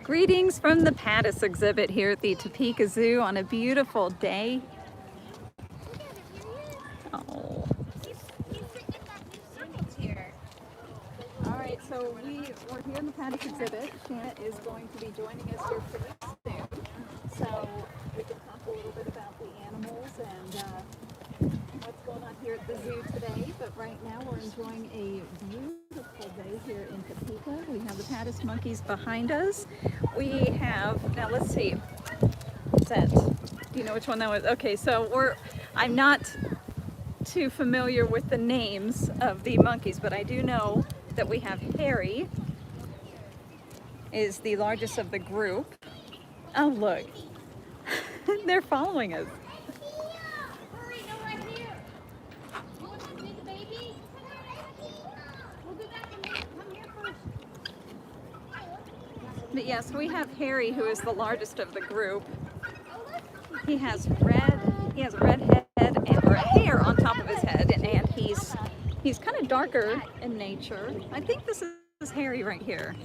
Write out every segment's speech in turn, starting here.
Greetings from the Pattis exhibit here at the Topeka Zoo on a beautiful day. Oh. All right, so we're here in the Pattis exhibit. Shanna is going to be joining us here pretty soon. So we can talk a little bit about the animals and what's going on here at the zoo today. But right now we're enjoying a beautiful day here in Topeka. We have the Pattis monkeys behind us. We have, now let's see, do you know which one that was? Okay, so I'm not too familiar with the names of the monkeys, but I do know that we have Harry is the largest of the group. Oh, look, they're following us. But yes, we have Harry, who is the largest of the group. He has a red head and or hair on top of his head, and he's kind of darker in nature. I think this is Harry right here.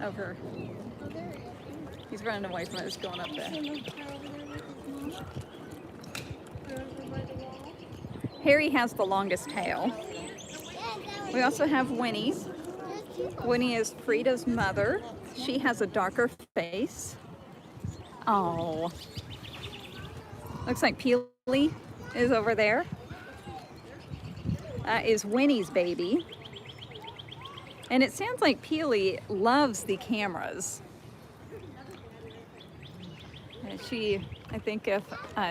Over. He's running away from us, going up there. Harry has the longest tail. We also have Winnie. Winnie is Frida's mother. She has a darker face. Oh. Looks like Peely is over there. Is Winnie's baby. And it sounds like Peely loves the cameras. I think if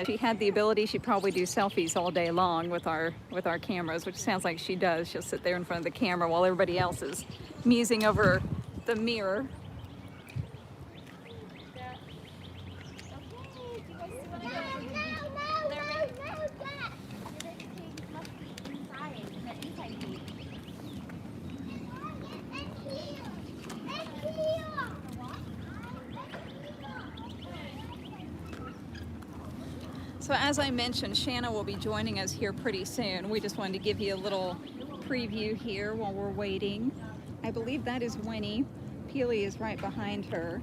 she had the ability, she'd probably do selfies all day long with our cameras, which sounds like she does. She'll sit there in front of the camera while everybody else is musing over the mirror. So as I mentioned, Shanna will be joining us here pretty soon. We just wanted to give you a little preview here while we're waiting. I believe that is Winnie. Peely is right behind her.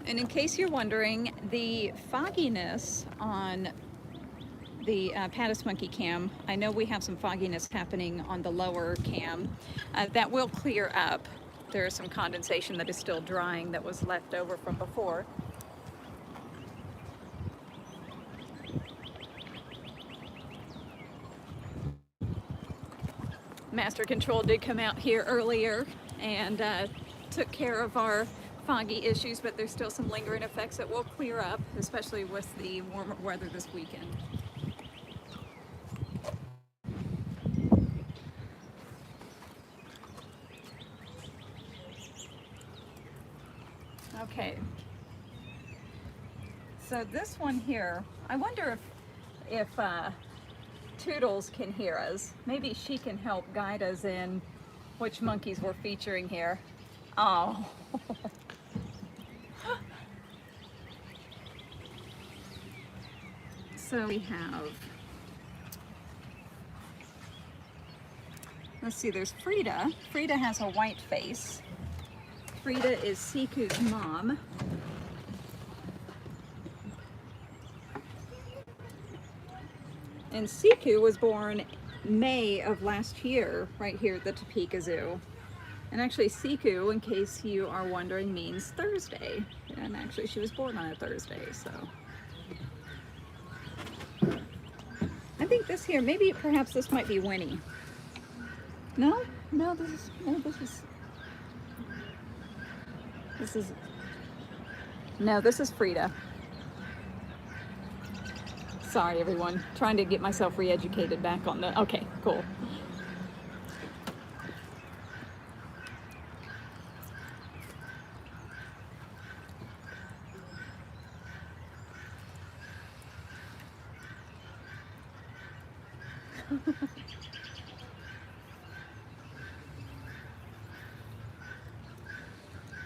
And in case you're wondering, the fogginess on the Pattis monkey cam, I know we have some fogginess happening on the lower cam. That will clear up. There is some condensation that is still drying that was left over from before. Master Control did come out here earlier and took care of our foggy issues, but there's still some lingering effects that will clear up, especially with the warmer weather this weekend. Okay, so this one here, I wonder if Toodles can hear us. Maybe she can help guide us in which monkeys we're featuring here. Oh. So we have, let's see, there's Frida. Frida has a white face. Frida is Siku's mom. And Siku was born May of last year, right here at the Topeka Zoo. And actually Siku, in case you are wondering, means Thursday. And actually she was born on a Thursday, so. I think this here, maybe perhaps this might be Winnie. No, this is Frida. Sorry everyone, trying to get myself re-educated back on the, okay, cool.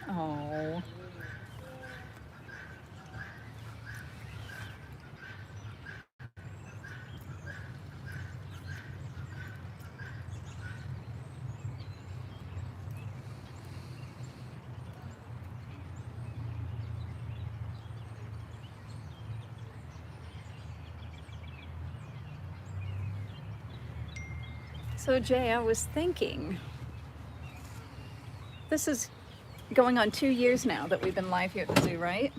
Oh. So Jay, I was thinking, this is going on 2 years now that we've been live here at the zoo, right?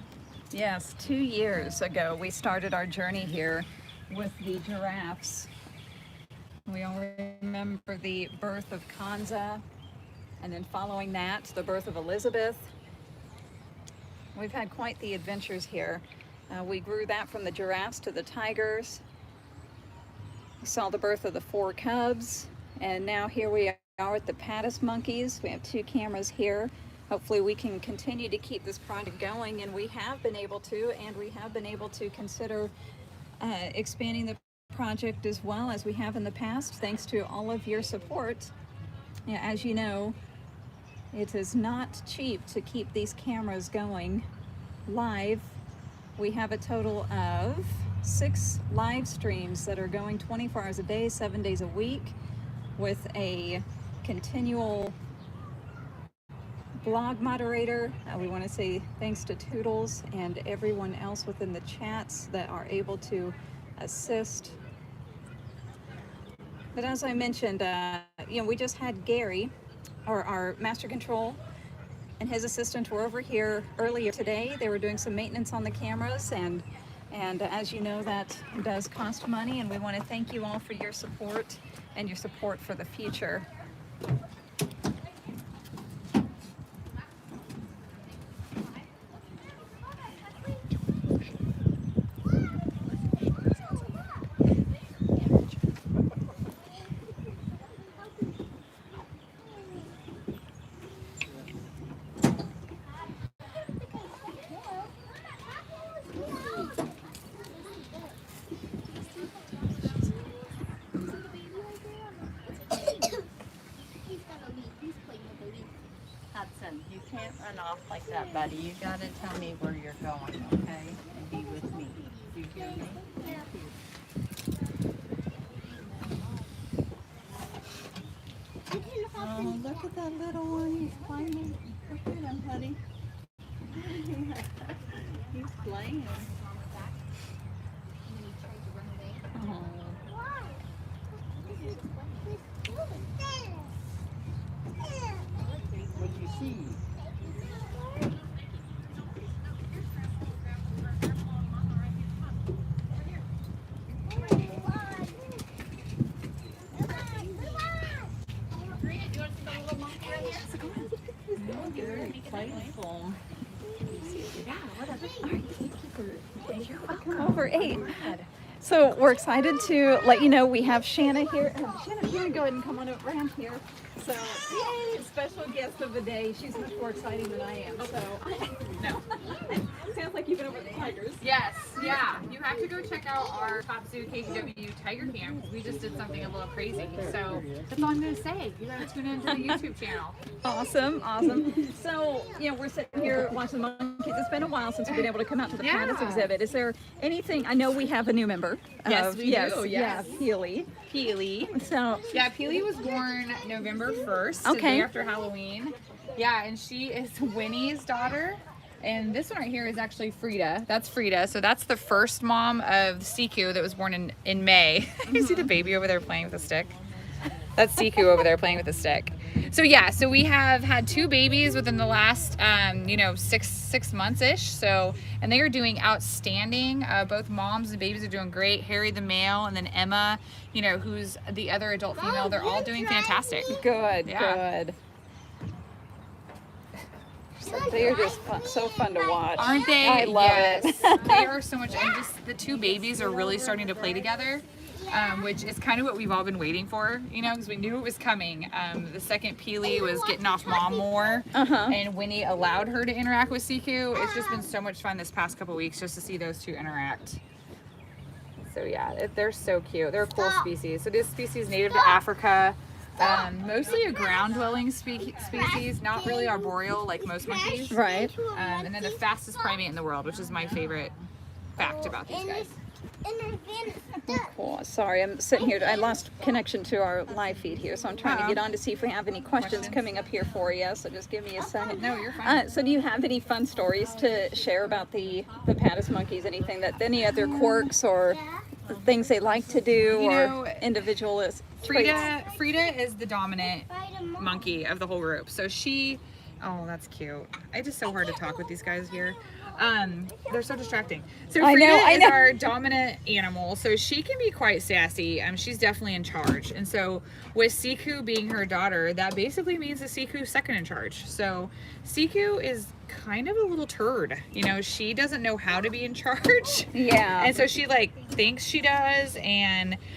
Yes, 2 years ago we started our journey here with the giraffes. We all remember the birth of Kanza, and then following that, the birth of Elizabeth. We've had quite the adventures here. We grew that from the giraffes to the tigers. We saw the birth of the 4 cubs, and now here we are with the Paddis monkeys. We have 2 cameras here. Hopefully we can continue to keep this project going, and we have been able to consider expanding the project as well as we have in the past, thanks to all of your support. Yeah, as you know, it is not cheap to keep these cameras going live. We have a total of 6 live streams that are going 24 hours a day, 7 days a week, with a continual blog moderator. We want to say thanks to Toodles and everyone else within the chats that are able to assist. But as I mentioned, we just had Gary, our master control, and his assistant were over here earlier today. They were doing some maintenance on the cameras, and as you know, that does cost money, and we want to thank you all for your support and your support for the future. You can't run off like that, buddy. You gotta tell me where you're going, okay? And be with me. Do you hear me? Thank you. Oh, look at that little one. He's climbing. Look at him, honey. He's playing. Oh. What'd you see? Very playful. Come over 8. So we're excited to let you know we have Shanna here. Shanna, you want to go ahead and come on over around here? So, yay, special guest of the day. She's much more exciting than I am. So, No. sounds like you've been over the tigers. Yes, yeah. You have to go check out our TopZooKTWU Tiger Camp because we just did something a little crazy. So that's all I'm going to say. You got to tune into the YouTube channel. Awesome, awesome. So, we're sitting here watching the monkeys. It's been a while since we've been able to come out to the Paddis exhibit. Is there anything? I know we have a new member. Yes, we do. Yes. Yeah, Peely. So, Yeah, Peely was born November 1st, the day after Halloween. Yeah, and she is Winnie's daughter. And this one right here is actually Frida. That's Frida. So that's the first mom of Siku that was born in May. You see the baby over there playing with a stick? That's Siku over there playing with a stick. So yeah, so we have had 2 babies within the last, 6 months-ish. So, and they are doing outstanding. Both moms and babies are doing great. Harry the male, and then Emma, who's the other adult female. They're all doing fantastic. good, Yeah. good. They are just so fun to watch. Aren't they? I love it. They are so much, and just the 2 babies are really starting to play together, which is kind of what we've all been waiting for, because we knew it was coming. The second Peely was getting off mom more, and Winnie allowed her to interact with Siku. It's just been so much fun this past couple weeks just to see those 2 interact. So yeah, they're so cute. They're a cool species. So this species is native to Africa. Mostly a ground-dwelling species, not really arboreal like most monkeys. Right. And then the fastest primate in the world, which is my favorite fact about these guys. Cool. Sorry, I'm sitting here. I lost connection to our live feed here, so I'm trying to get on to see if we have any questions coming up here for you. So just give me a second. No, you're fine. So do you have any fun stories to share about the Paddis monkeys? Any other quirks or things they like to do, You or know, individualist traits? Frida is the dominant monkey of the whole group. So she, oh, that's cute. It's just so hard to talk with these guys here. They're so distracting. So I Frida know. is our dominant animal. So she can be quite sassy. She's definitely in charge. And so with Siku being her daughter, that basically means that Siku's second in charge. So Siku is kind of a little turd. You know, she doesn't know how to be in charge. Yeah. And so she like thinks she does,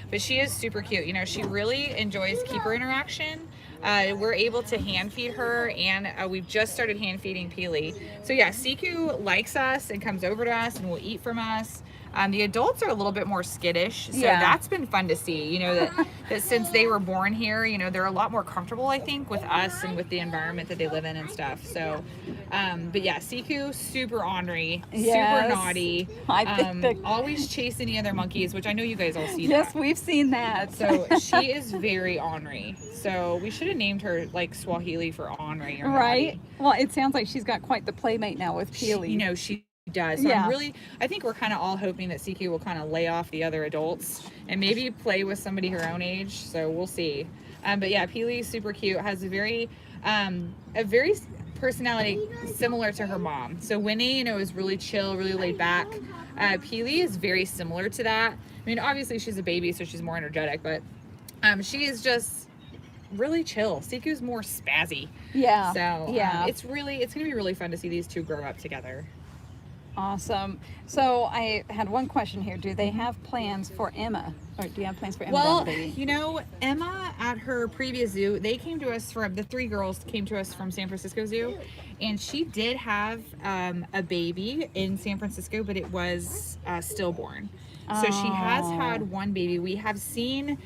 but she is super cute. You know, she really enjoys keeper interaction. We're able to hand feed her, and we've just started hand feeding Peely. So yeah, Siku likes us and comes over to us and will eat from us. The adults are a little bit more skittish, so that's been fun to see. You know, that since they were born here, you know, they're a lot more comfortable, I think, with us and with the environment that they live in and stuff. So, but yeah, Siku, super ornery, super naughty, I think always chasing the other monkeys, which I know you guys all see yes, that. we've seen that. So she is very ornery. So we should have named her like Swahili for ornery or right. naughty. Well, it sounds like she's got quite the playmate now with Peely. You know, she does. So I think we're kind of all hoping that CQ will kind of lay off the other adults and maybe play with somebody her own age. So we'll see. But yeah, Peely is super cute. Has a very personality similar to her mom. So Winnie, you know, is really chill, really laid back. Peely is very similar to that. I mean, obviously she's a baby, so she's more energetic, but she is just really chill. Siku's more spazzy. Yeah. So it's gonna be really fun to see these two grow up together. Awesome. So I had one question here. Do they have plans for Emma? Or do you have plans for Emma? Well, you know, Emma at her previous zoo, they came to us the 3 girls came to us from San Francisco Zoo, and she did have a baby in San Francisco, but it was stillborn. So she has had one baby. We have seen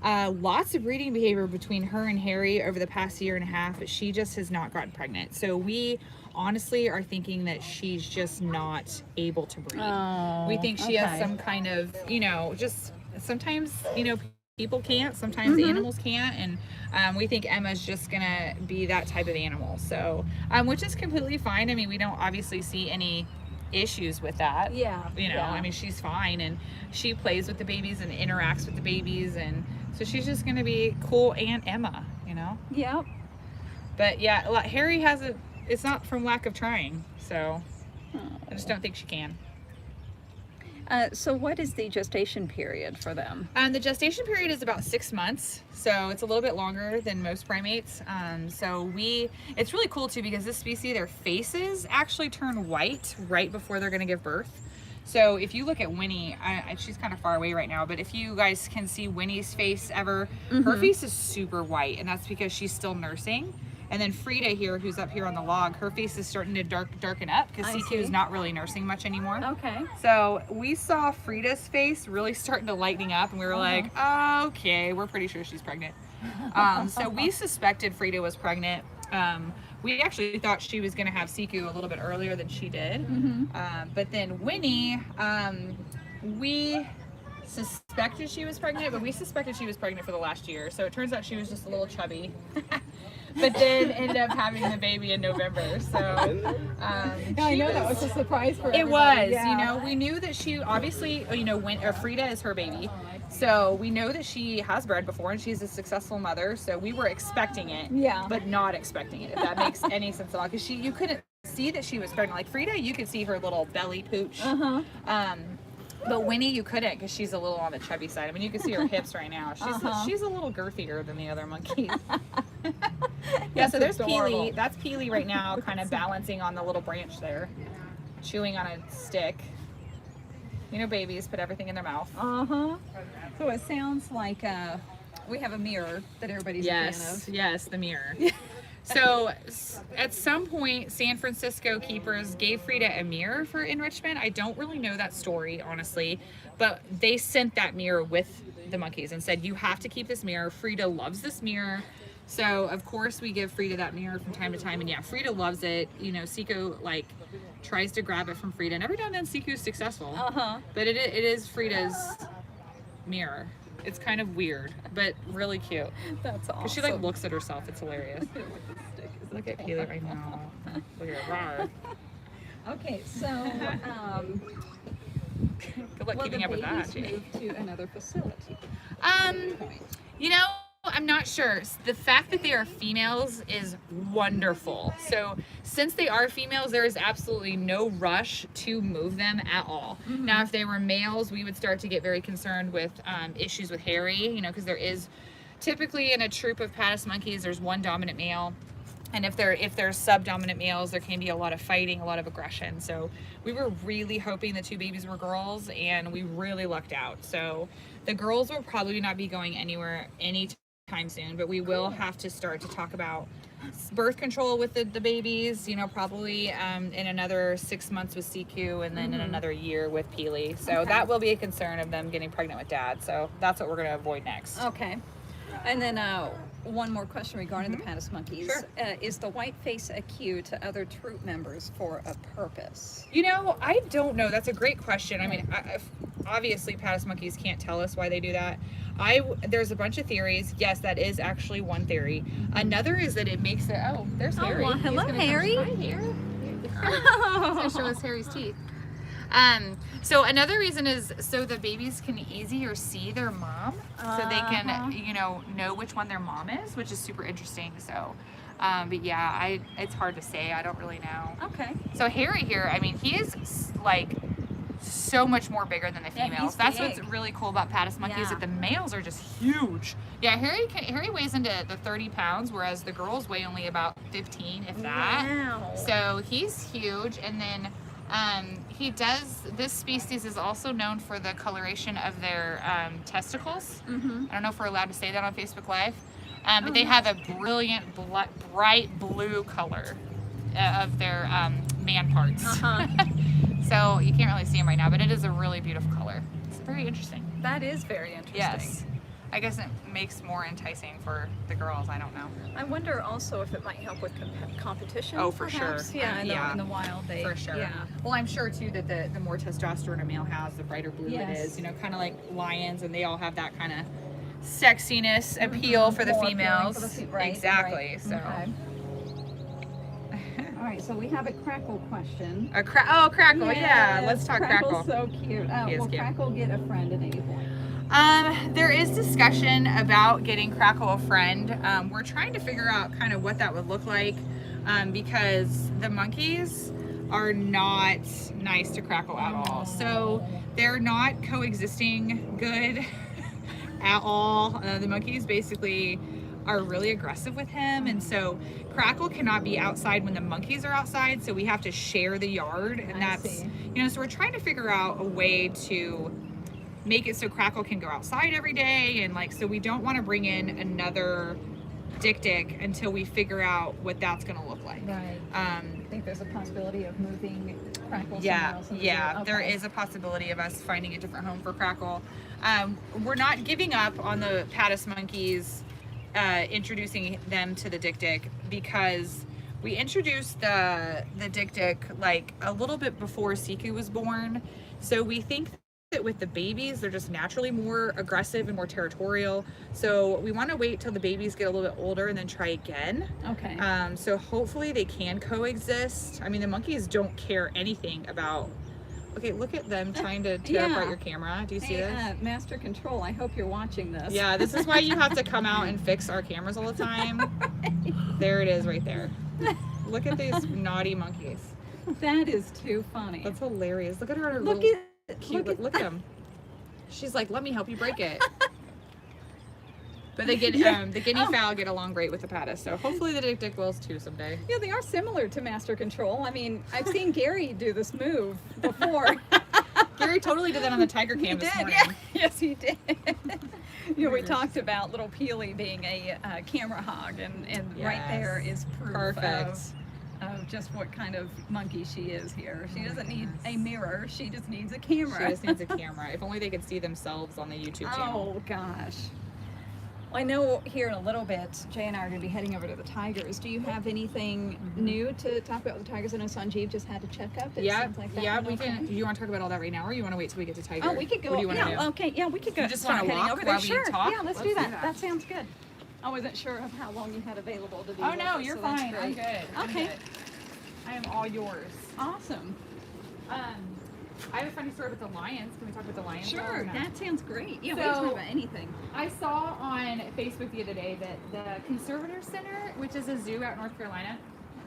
lots of breeding behavior between her and Harry over the past year and a half, but she just has not gotten pregnant. So we honestly are thinking that she's just not able to breed. We think she has some kind of, you know, just sometimes, you know, people can't, sometimes animals can't, and we think Emma's just gonna be that type of animal. So, which is completely fine. I mean, we don't obviously see any issues with that. Yeah. You know, I mean, she's fine, and she plays with the babies and interacts with the babies, and so she's just gonna be cool Aunt Emma, you know? Yep. But yeah, Harry hasn't, it's not from lack of trying, so I just don't think she can. So what is the gestation period for them? The gestation period is about 6 months, so it's a little bit longer than most primates. It's really cool too, because this species, their faces actually turn white right before they're gonna give birth. So if you look at Winnie, she's kind of far away right now, but if you guys can see Winnie's face ever, her face is super white, and that's because she's still nursing. And then Frida here, who's up here on the log, her face is starting to darken up because CQ is not really nursing much anymore. Okay. So we saw Frida's face really starting to lighten up, and we were like, oh, okay, we're pretty sure she's pregnant. So we suspected Frida was pregnant. We actually thought she was going to have CQ a little bit earlier than she did. But then Winnie, we suspected she was pregnant, but we suspected she was pregnant for the last year. So it turns out she was just a little chubby. But then ended up having the baby in November. So I know that was a surprise for everybody. it was, you know, we knew that she obviously, you know, Frida is her baby. So we know that she has bred before and she's a successful mother. So we were expecting it, but not expecting it, if that makes any sense at all. Because you couldn't see that she was pregnant. Like Frida, you could see her little belly pooch. But Winnie, you couldn't, because she's a little on the chubby side. I mean, you can see her hips right now. She's a little girthier than the other monkeys. Yeah, so there's Peely. That's Peely right now, kind of balancing on the little branch there, chewing on a stick. You know, babies put everything in their mouth. So it sounds like we have a mirror that everybody's a fan of. Yes, the mirror. So at some point, San Francisco keepers gave Frida a mirror for enrichment. I don't really know that story, honestly, but they sent that mirror with the monkeys and said, you have to keep this mirror. Frida loves this mirror. So of course we give Frida that mirror from time to time, and yeah, Frida loves it. You know, Siko like tries to grab it from Frida, and every now and then Siko's successful. But it is Frida's mirror. It's kind of weird, but really cute. That's awesome. She like looks at herself. It's hilarious. Look at Peely right now. Look at her. Okay, so Good luck keeping up with that. Will the babies move to another facility? Point. You know, I'm not sure. The fact that they are females is wonderful. So since they are females, there is absolutely no rush to move them at all. Now, if they were males, we would start to get very concerned with issues with Harry, you know, because there is typically in a troop of Patis monkeys, there's one dominant male. And if they're subdominant males, there can be a lot of fighting, a lot of aggression. So we were really hoping the 2 babies were girls, and we really lucked out. So the girls will probably not be going anywhere anytime soon, but we will have to start to talk about birth control with the babies, you know, probably in another 6 months with CQ, and then in another year with Peely. So that will be a concern of them getting pregnant with dad. So that's what we're going to avoid next. Okay. And then one more question regarding the Patis monkeys. Sure. Is the white face a cue to other troop members for a purpose? You know, I don't know. That's a great question. I mean, obviously Patis monkeys can't tell us why they do that. There's a bunch of theories. Yes, that is actually one theory. Another is that it makes it, oh, there's Harry. Well, hello, Harry. Hi, Harry. He's gonna show us Harry's teeth. So another reason is so the babies can easier see their mom, so they can, you know which one their mom is, which is super interesting. So, but yeah, it's hard to say. I don't really know. Okay. So Harry here, I mean, he is like so much more bigger than the females. That's what's really cool about Patis monkeys, that the males are just huge. Yeah, Harry weighs into the 30 pounds, whereas the girls weigh only about 15, if that. Wow. So he's huge, and then this species is also known for the coloration of their testicles. I don't know if we're allowed to say that on Facebook Live, but they have a brilliant, bright blue color of their man parts. So you can't really see them right now, but it is a really beautiful color. It's very interesting. That is very interesting. Yes. I guess it makes more enticing for the girls. I don't know. I wonder also if it might help with competition. Oh, for perhaps. sure. Yeah, in the wild, for sure. Yeah. Well, I'm sure too that the more testosterone a male has, the brighter blue it is. You know, kind of like lions, and they all have that kind of sexiness appeal for the More females. appealing for the right, exactly. right. So. Okay. All right, so we have a Crackle question. Crackle. Yeah, let's talk Crackle's Crackle. so cute. He is Will cute. Crackle get a friend at any point? There is discussion about getting Crackle a friend. We're trying to figure out kind of what that would look like, because the monkeys are not nice to Crackle at all. So they're not coexisting good at all. The monkeys basically are really aggressive with him, and so Crackle cannot be outside when the monkeys are outside, so we have to share the yard, and that's, you know, so we're trying to figure out a way to make it so Crackle can go outside every day, and like, so we don't want to bring in another Dik until we figure out what that's going to look like. Right. I think there's a possibility of moving Crackle somewhere Yeah, else. there is a possibility of us finding a different home for Crackle. We're not giving up on the Patis monkeys, introducing them to the Dik because we introduced the Dik like a little bit before Siku was born. So we think that with the babies, they're just naturally more aggressive and more territorial. So we want to wait till the babies get a little bit older and then try again. Okay. So hopefully they can coexist. I mean, the monkeys don't care anything about. Okay, look at them trying to tear apart your camera. Do you see this? Master Control, I hope you're watching this. Yeah, this is why you have to come out and fix our cameras all the time. There it is right there. Look at these naughty monkeys. That is too funny. That's hilarious. Look at her. Look little at cute. Look at them. She's like, let me help you break it. But they get the guinea fowl get along great with the Patis, so hopefully the Dik wills too someday. Yeah, they are similar to Master Control. I mean, I've seen Gary do this move before. Gary totally did that on the tiger cam this morning. Yeah. Yes, he did. You know, we talked about little Peely being a camera hog, and right there is proof of just what kind of monkey she is here. She doesn't need a mirror, she just needs a camera. She just needs a camera. If only they could see themselves on the YouTube channel. Oh gosh. Well, I know here in a little bit, Jay and I are going to be heading over to the Tigers. Do you have anything new to talk about with the Tigers? I know Sanjeev just had to check up. Yeah, we can. Do you want to talk about all that right now, or you want to wait till we get to Tiger? Oh, we could go. What do you want to do? Okay, yeah, we could go. You just want to walk over while there. Sure. we talk? Yeah, let's do that. That sounds good. I wasn't sure of how long you had available to do. Oh no, you're fine. I'm good. Okay. I am all yours. Awesome. I have a funny story with the lions. Can we talk about the lions? Sure, No. that sounds great. Yeah, we So- can talk about anything. I saw on Facebook the other day that the Conservator Center, which is a zoo out in North Carolina,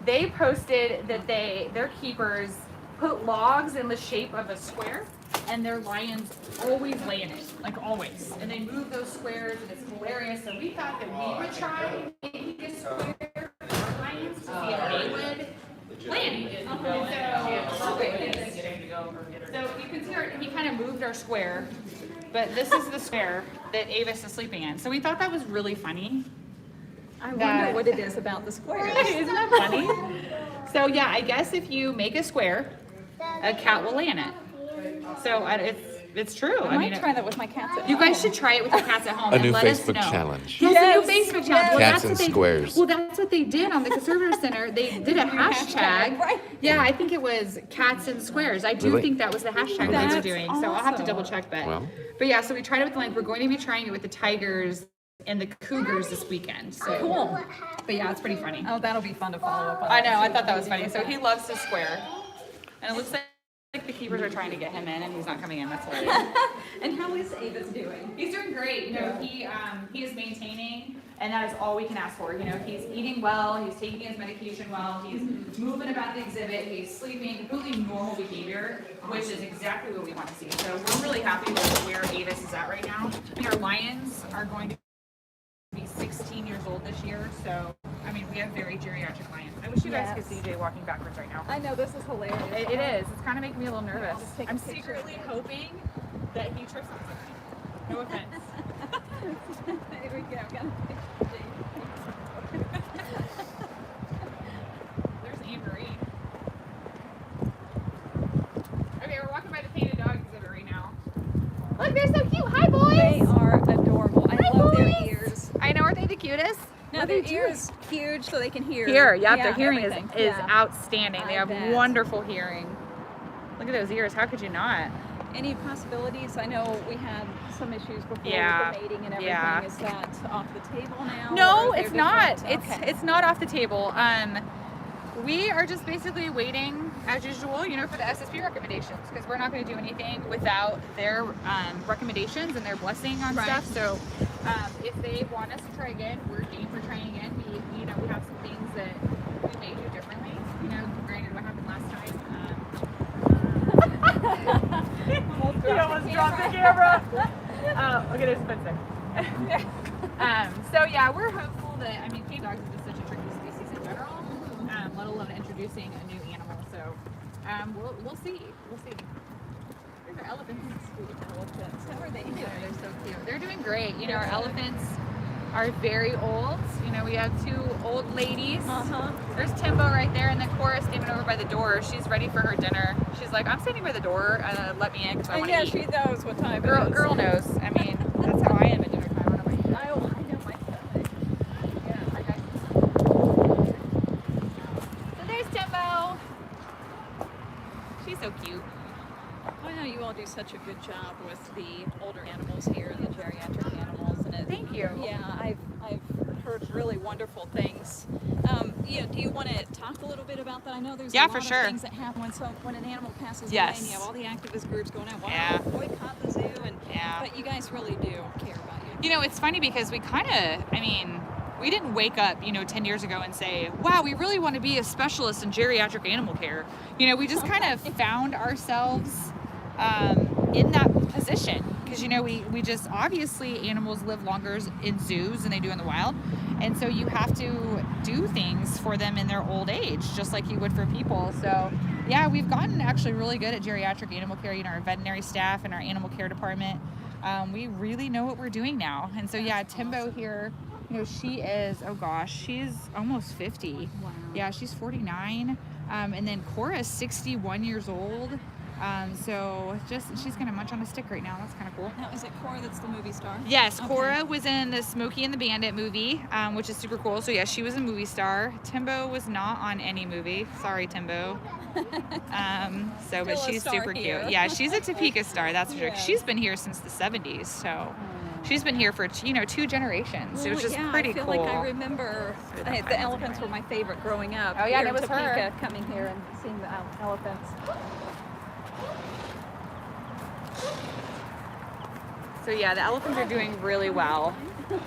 they posted that their keepers put logs in the shape of a square, and their lions always lay in it, like always. And they move those squares, and it's hilarious. So we thought that we would try making a square for our lions to see if they would land. So you can see he kind of moved our square, but this is the square that Avis is sleeping in. So we thought that was really funny. I wonder what it is about the squares. Isn't that funny? So yeah, I guess if you make a square, a cat will lay in it. So it's true. I might try that with my cats at You home. guys should try it with your cats at home. A and new let us Facebook know. challenge. Yes, Yes, a new Facebook challenge. Well, Cats that's and what they, squares. Well, that's what they did on the Conservator Center. They did a hashtag. right. Yeah, I think it was cats and squares. I do Really? think that was the hashtag they were That's doing. So I'll have to awesome. double check that. Well. But yeah, so we tried it with the lions. We're going to be trying it with the tigers and the cougars this weekend. So Cool. But yeah, it's pretty funny. Oh, that'll be fun to follow up on. I know, I thought that was funny. So he loves his square. And it looks like the keepers are trying to get him in and he's not coming in. That's hilarious. And how is Avis doing? He's doing great. You know, he is maintaining, and that is all we can ask for. You know, he's eating well, he's taking his medication well, he's moving about the exhibit, he's sleeping, completely normal behavior, which is exactly what we want to see. So we're really happy with where Avis is at right now. And our lions are going to be 16 years old this year, so I mean, we have very geriatric lions. I wish you guys could see Jay walking backwards right now. I know, this is hilarious. It is. It's kind of making me a little nervous. Just take a I'm picture. secretly hoping that he trips on something. No offense. Here we go. There's Anne Marie. Okay, we're walking by the painted dog exhibit right now. Look, they're so cute. Hi, boys. They are adorable. I Hi, love their boys. ears. I know. Aren't they the cutest? No, What their are they doing? ears huge so they can hear. Hear, yep, Yeah, their hearing everything. is Yeah. outstanding. They I have bet. wonderful hearing. Look at those ears. How could you not? Any possibilities? I know we had some issues before Yeah. with the mating and everything. Yeah. Is that off the table now? No, or is it's there not. different- Okay. It's not off the table. We are just basically waiting, as usual, you know, for the SSP recommendations, because we're not going to do anything without their recommendations and their blessing on Right. stuff. So, if they want us to try again, we're game for trying again. We have some things that we may do differently. You know, granted, what happened last time. You almost dropped the camera. Oh, okay, there's Spencer. So yeah, we're hopeful that, I mean, cave dogs is just such a tricky species in general, let alone introducing a new animal. So we'll see. We'll see. There's our elephants. Elephants. How are they doing? They're so cute. They're doing great. You know, our elephants are very old. You know, we have two old ladies. Uh-huh. There's Timbo right there, and then Cora's standing over by the door. She's ready for her dinner. She's like, I'm standing by the door. Let me in because I want to Yeah, eat. she knows what time Girl, it is. girl knows. I mean, that's how I am at dinner time. I don't know about you. I know my stomach. Yeah, okay. So there's Timbo. She's so cute. I know you all do such a good job with the older animals here and the geriatric animals, and it. Thank you. Yeah, I've heard really wonderful things. Yeah, do you want to talk a little bit about that? I know there's Yeah, a lot for of sure. things that happen when an animal passes Yes. away, and you have all the activist groups going out, wow, Yeah. boycott the zoo, and Yeah. but you guys really do care about you. You know, it's funny because we kind of, I mean, we didn't wake up, 10 years ago and say, wow, we really want to be a specialist in geriatric animal care. You know, we just kind of found ourselves in that position because, we just, obviously animals live longer in zoos than they do in the wild. And so you have to do things for them in their old age, just like you would for people. So yeah, we've gotten actually really good at geriatric animal care. Our veterinary staff and our animal care department, we really know what we're doing now. And so yeah, Timbo here, she is, oh gosh, she's almost 50. Wow. Yeah, she's 49. And then Cora is 61 years old. So she's gonna munch on a stick right now. That's kind of cool. Now, is it Cora that's the movie star? Yes, Okay. Cora was in the Smokey and the Bandit movie, which is super cool. So yeah, she was a movie star. Timbo was not on any movie. Sorry, Timbo. But Still a she's star super here. cute. Yeah, she's a Topeka star. That's for sure. Yes. She's been here since the 70s. So she's been here for 2 generations. It was just yeah, pretty I feel cool. like I remember the elephants were my favorite growing up. Oh, yeah, here that in was her. Topeka, coming here and seeing the elephants. So yeah, the elephants are doing really well. So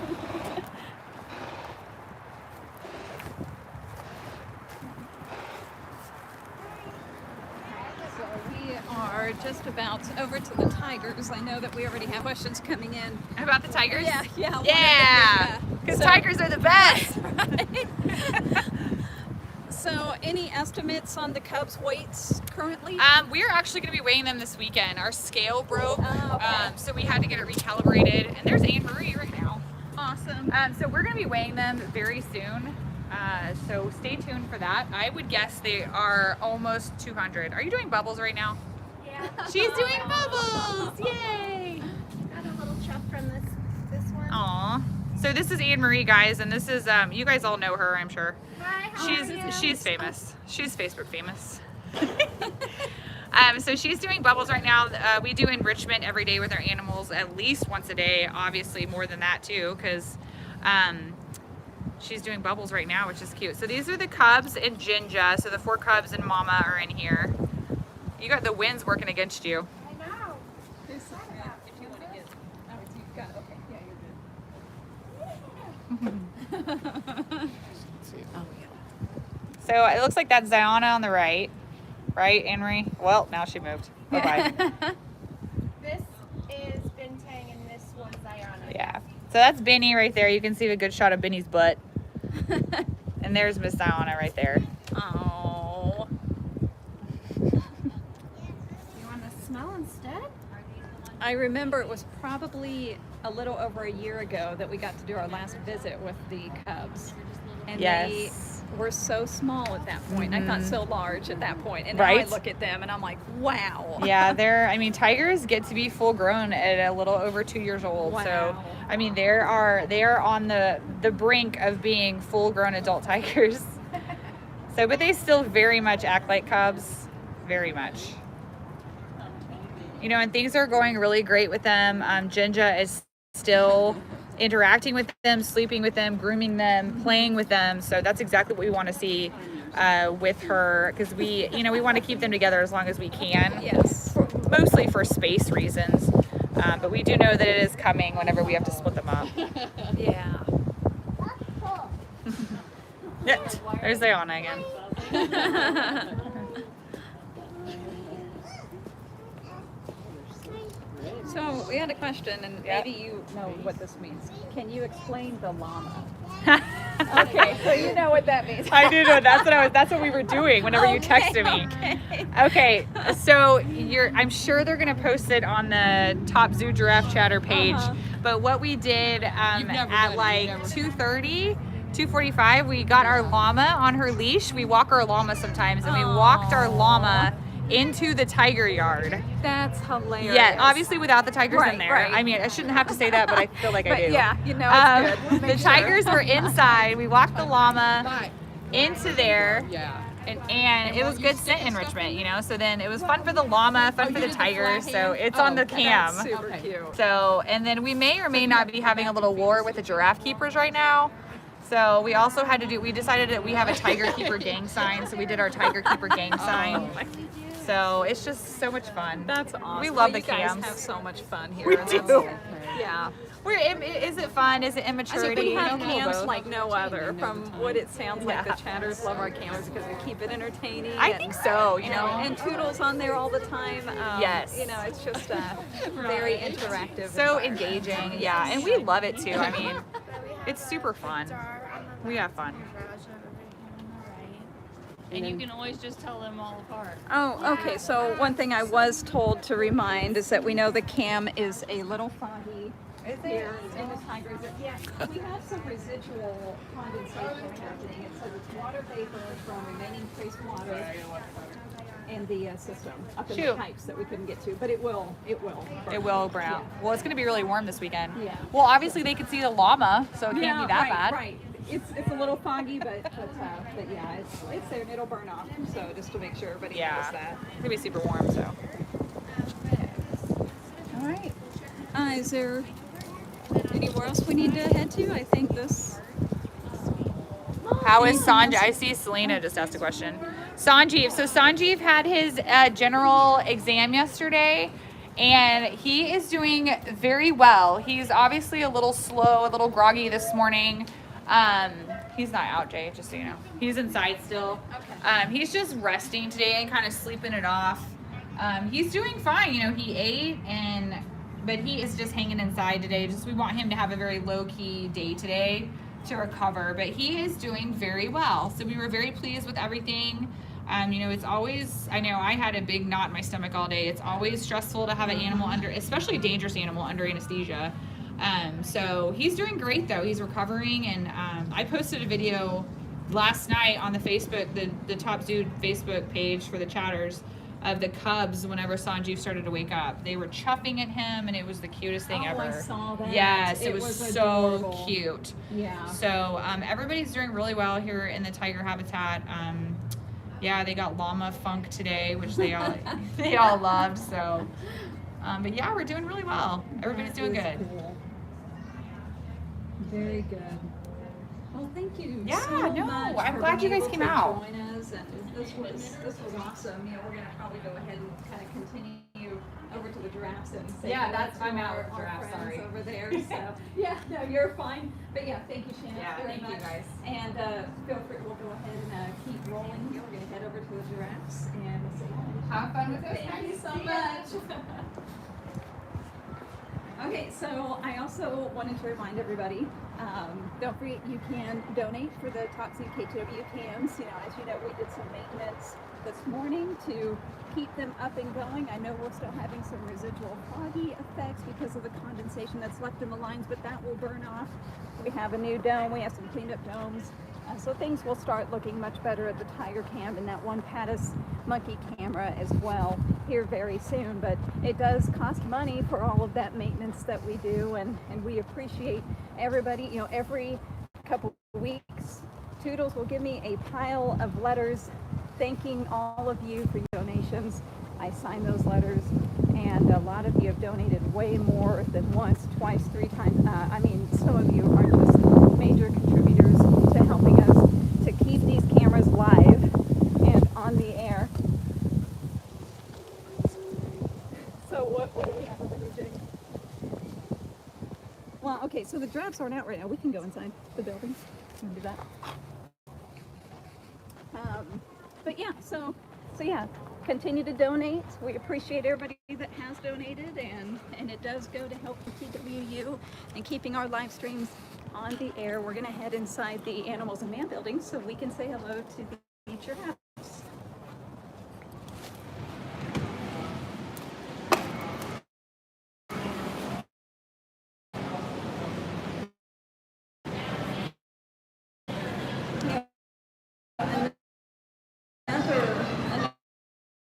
we are just about over to the tigers. I know that we already have questions coming in. About the tigers? Yeah, yeah. Yeah, because tigers are the best. So any estimates on the cubs' weights currently? We are actually going to be weighing them this weekend. Our scale broke, okay. so we had to get it recalibrated. And there's Anne Marie right now. Awesome. So we're going to be weighing them very soon. So stay tuned for that. I would guess they are almost 200. Are you doing bubbles right now? Yeah. She's doing bubbles! Yay! Got a little chuff from this one. Aw. So this is Anne Marie, guys, and this is you guys all know her, I'm sure. Hi, how are you? She's famous. She's Facebook famous. So she's doing bubbles right now. We do enrichment every day with our animals, at least once a day. Obviously more than that too, because she's doing bubbles right now, which is cute. So these are the cubs and Jinja. So the 4 cubs and Mama are in here. You got the winds working against you. I know. Here's some, if you want to get. Oh, you've got. Okay, yeah, you're good. So it looks like that's Ziana on the right. Right, Henry? Well, now she moved. Bye-bye. This is Bintang and this one's Ayana. Yeah. So that's Benny right there. You can see a good shot of Benny's butt. And there's Miss Ziana right there. Oh. You want to smell instead? I remember it was probably a little over a year ago that we got to do our last visit with the cubs. And Yes. they were so small at that point. I thought so large at that point. And now Right. I look at them and I'm like, wow. Yeah, tigers get to be full grown at a little over 2 years old. So, Wow. I mean, they are on the brink of being full grown adult tigers. So, but they still very much act like cubs, very much. You know, and things are going really great with them. Jinja is still interacting with them, sleeping with them, grooming them, playing with them. So that's exactly what we want to see with her, because we want to keep them together as long as we can. Yes. Mostly for space reasons, but we do know that it is coming whenever we have to split them up. Yeah. Yeah, there's Ayana again. So we had a question, and Yep. maybe you know what this means. Can you explain the llama? Okay, so you know what that means. I do know. That's what we were doing whenever you texted me. Okay, so I'm sure they're gonna post it on the Top Zoo Giraffe Chatter page. But what we did at like 2:30, 2:45, we got our llama on her leash. We walk our llama sometimes, and we walked our llama into the tiger yard. That's hilarious. Yeah, obviously without the tigers Right, in there. right. I mean, I shouldn't have to say that, but I feel like I But do. yeah, you know it's good. The Make sure. tigers were inside. We walked the llama into there. And it was good scent enrichment, you know. So then it was fun for the llama, fun for the tigers. So it's on the cam. That's super cute. So, and then we may or may not be having a little war with the giraffe keepers right now. So we also had to we decided that we have a tiger keeper gang sign. So we did our tiger keeper gang sign. So it's just so much fun. That's awesome. We love Well, the you guys cams. have so much fun here. We and do. that's- Yeah. Is it fun? Is it I think immaturity? we have Cool, cams both. like no other. From what it sounds like, Yeah. the chatters love our cams because we keep it entertaining. I and, think so, you know. And Toodle's on there all the time. Yes. You know, it's just very interactive. So environment. engaging, yeah, and we love it too. I mean, it's super fun. We have fun. And you can always just tell them all apart. Oh, okay. So one thing I was told to remind is that we know the cam is a little foggy here in the tigers. Yeah, we have some residual condensation happening. It says it's water vapor from remaining trace water in the system up in the Shoot. pipes that we couldn't get to, but it will. It will burn out. Well, it's going to be really warm this weekend. Yeah. Well, obviously they could see the llama, so it can't be that right, bad. Right. It's a little foggy, but yeah, it's there and it'll burn off. So just to make sure everybody knows that. It's going to be super warm, so. All right. Is there anywhere else we need to head to? I think this. How is Sanjeev? I see Selena just asked a question. Sanjeev. So Sanjeev had his general exam yesterday, and he is doing very well. He's obviously a little slow, a little groggy this morning. He's not out, Jay, just so you know. He's inside still. Okay. He's just resting today and kind of sleeping it off. He's doing fine. You know, he ate, but he is just hanging inside today. Just we want him to have a very low-key day today to recover, but he is doing very well. So we were very pleased with everything. You know, it's always, I know I had a big knot in my stomach all day. It's always stressful to have an animal under, especially a dangerous animal under anesthesia. So he's doing great though. He's recovering, and I posted a video last night on the Facebook, the TopZoo Facebook page for the chatters, of the cubs whenever Sanjeev started to wake up. They were chuffing at him, and it was the cutest thing ever. I saw that. Yes, it was so adorable. cute. Yeah. So everybody's doing really well here in the tiger habitat. Yeah, they got llama funk today, which they all loved. So, but yeah, we're doing really well. Everybody's doing good. Cool. Very good. Well, thank you. Yeah, so no, much I'm for glad you being guys able came to out. Join us, and this was awesome. You know, we're gonna probably go ahead and kind of continue over to the giraffes and say Yeah, hello that's- to I'm out our with giraffes, friends sorry. over there. So yeah, no, you're fine. But yeah, thank you, Shanna, Yeah, very thank you, much. guys. And feel free. We'll go ahead and keep rolling here. We're gonna head over to the giraffes and we'll say hello. Have fun with us. Thank you so much. Okay, so I also wanted to remind everybody, don't forget you can donate for the TopZooKTWU cams. You know, as you know, we did some maintenance this morning to keep them up and going. I know we're still having some residual foggy effects because of the condensation that's left in the lines, but that will burn off. We have a new dome. We have some cleaned up domes. So things will start looking much better at the tiger cam and that one Pattis monkey camera as well here very soon. But it does cost money for all of that maintenance that we do, and we appreciate everybody. You know, every couple of weeks, Toodles will give me a pile of letters thanking all of you for your donations. I sign those letters, and a lot of you have donated way more than once, twice, three times. I mean, some of you are just major contributors to helping us to keep these cameras live and on the air. So what do we have over here, Jay? Well, okay, so the giraffes aren't out right now. We can go inside the building and do that. But yeah, so yeah, continue to donate. We appreciate everybody that has donated, and it does go to help the KTWU and keeping our live streams on the air. We're gonna head inside the Animals and Man building so we can say hello to the giraffes.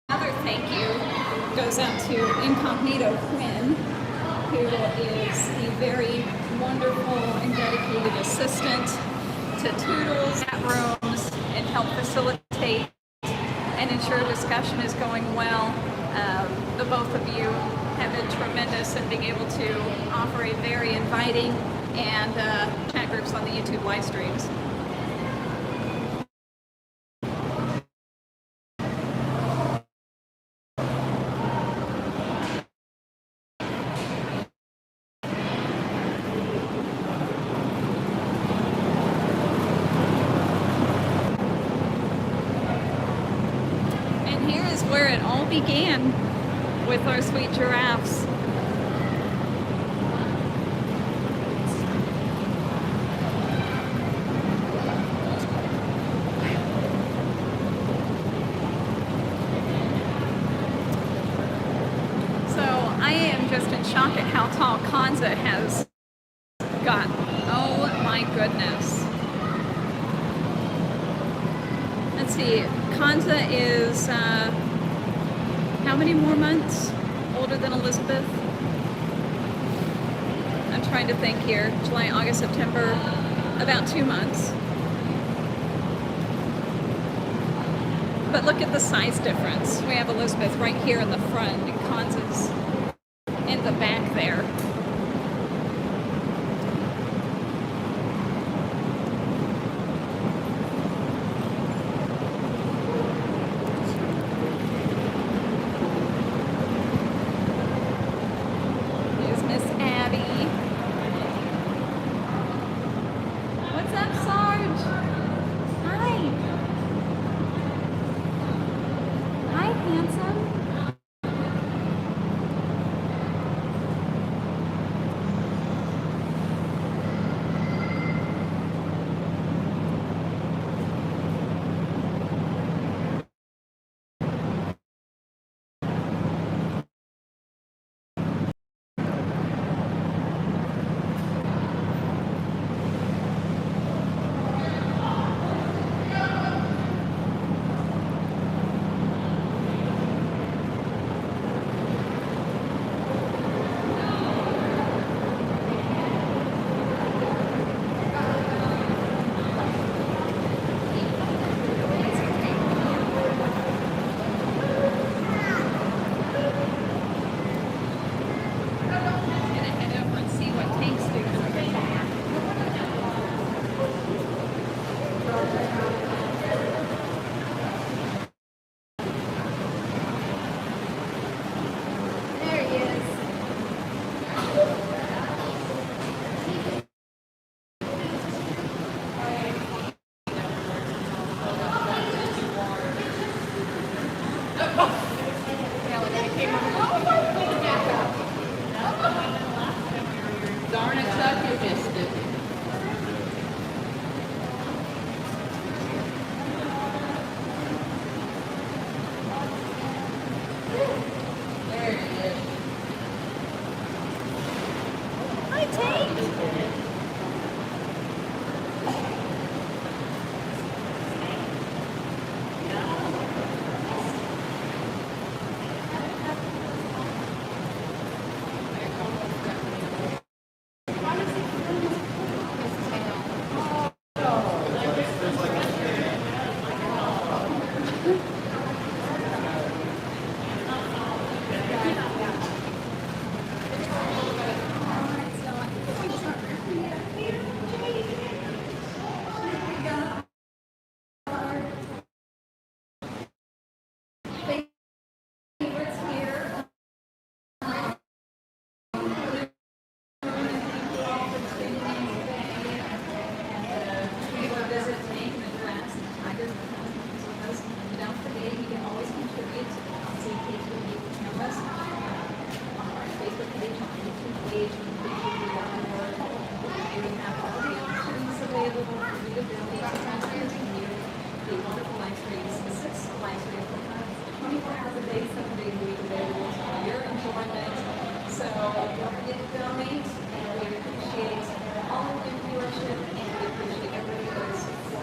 Another thank you goes out to Incognito Quinn, who is the very wonderful and dedicated assistant to Toodles at rooms and help facilitate and ensure discussion is going well. The both of you have been tremendous in being able to offer a very inviting and chat groups on the YouTube live streams. And here is where it all began with our sweet giraffes. So I am just in shock at how tall Kanza has gotten. Oh my goodness. Let's see, Kanza is how many more months older than Elizabeth? I'm trying to think here. July, August, September, about 2 months. But look at the size difference. We have Elizabeth right here in the front, and Kanza's